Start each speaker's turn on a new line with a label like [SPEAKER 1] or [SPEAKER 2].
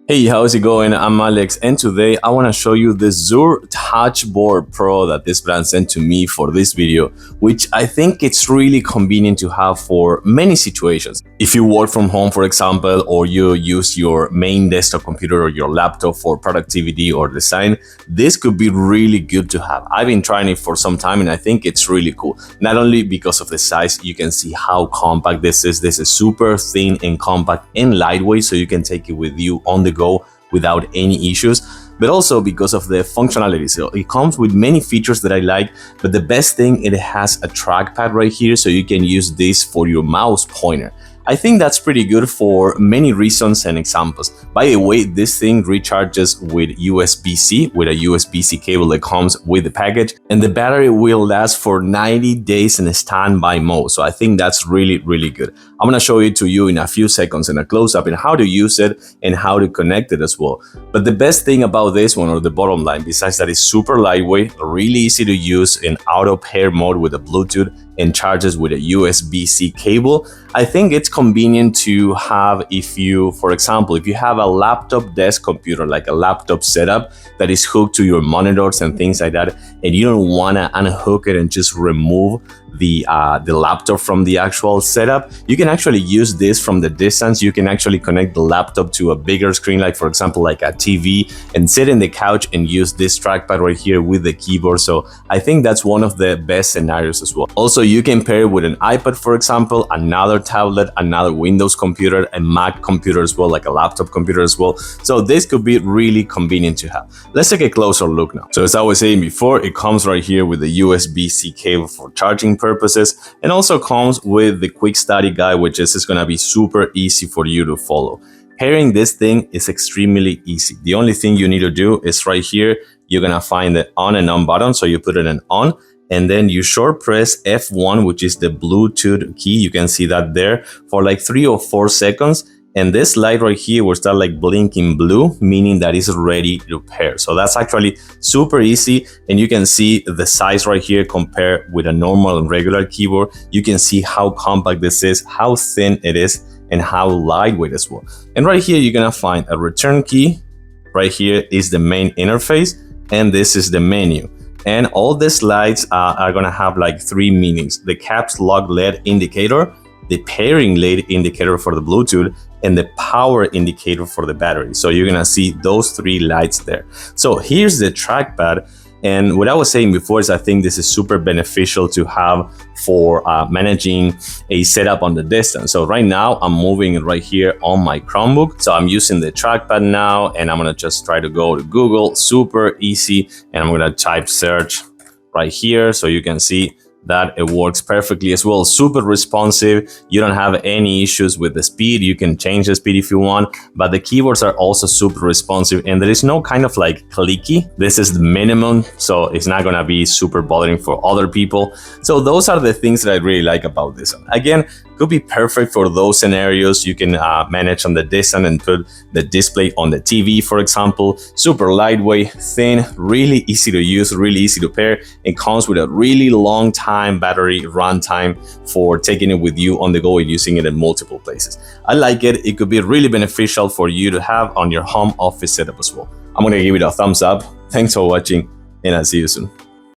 [SPEAKER 1] Hey, how's it going? I'm Alex, and today I want to show you the CZUR Touchboard Pro that this brand sent to me for this video, which I think it's really convenient to have for many situations. If you work from home, for example, or you use your main desktop computer or your laptop for productivity or design, this could be really good to have. I've been trying it for some time and I think it's really cool. Not only because of the size, you can see how compact this is. This is super thin and compact and lightweight, so you can take it with you on the go without any issues, but also because of the functionality. So it comes with many features that I like, but the best thing, it has a trackpad right here, so you can use this for your mouse pointer. I think that's pretty good for many reasons and examples. By the way, this thing recharges with USB-C, with a USB-C cable that comes with the package, and the battery will last for 90 days in a standby mode. So I think that's really, really good. I'm gonna show it to you in a few seconds in a close-up and how to use it and how to connect it as well. But the best thing about this one, or the bottom line, besides that it's super lightweight, really easy to use in auto pair mode with a Bluetooth, and charges with a USB-C cable, I think it's convenient to have if you, for example, if you have a laptop desk computer, like a laptop setup that is hooked to your monitors and things like that, and you don't want to unhook it and just remove the laptop from the actual setup, you can actually use this from the distance. You can actually connect the laptop to a bigger screen, like for example, like a TV, and sit in the couch and use this trackpad right here with the keyboard. So I think that's one of the best scenarios as well. Also, you can pair it with an iPad, for example, another tablet, another Windows computer, a Mac computer as well, like a laptop computer as well. So this could be really convenient to have. Let's take a closer look now. So as I was saying before, it comes right here with the USB-C cable for charging purposes, and also comes with the quick study guide, which is going to be super easy for you to follow. Pairing this thing is extremely easy. The only thing you need to do is right here, you're going to find the on and on button. So you put it in on, and then you short press F1, which is the Bluetooth key. You can see that there for like 3 or 4 seconds. And this light right here will start like blinking blue, meaning that it's ready to pair. So that's actually super easy. And you can see the size right here compared with a normal and regular keyboard. You can see how compact this is, how thin it is, and how lightweight as well. And right here, you're gonna find a return key. Right here is the main interface, and this is the menu. And all these lights are gonna have like 3 meanings: the caps lock LED indicator, the pairing LED indicator for the Bluetooth, and the power indicator for the battery. So you're gonna see those 3 lights there. So here's the trackpad. And what I was saying before is I think this is super beneficial to have for managing a setup on the distance. So right now I'm moving it right here on my Chromebook. So I'm using the trackpad now, and I'm gonna just try to go to Google, super easy. And I'm gonna type search right here, so you can see that it works perfectly as well. Super responsive. You don't have any issues with the speed. You can change the speed if you want, but the keyboards are also super responsive, and there is no kind of like clicky. This is the minimum, so it's not gonna be super bothering for other people. So those are the things that I really like about this one. Again, could be perfect for those scenarios. You can manage on the distance and put the display on the TV, for example. Super lightweight, thin, really easy to use, really easy to pair. It comes with a really long time battery run time for taking it with you on the go and using it in multiple places. I like it. It could be really beneficial for you to have on your home office setup as well. I'm gonna give it a thumbs up. Thanks for watching, and I'll see you soon.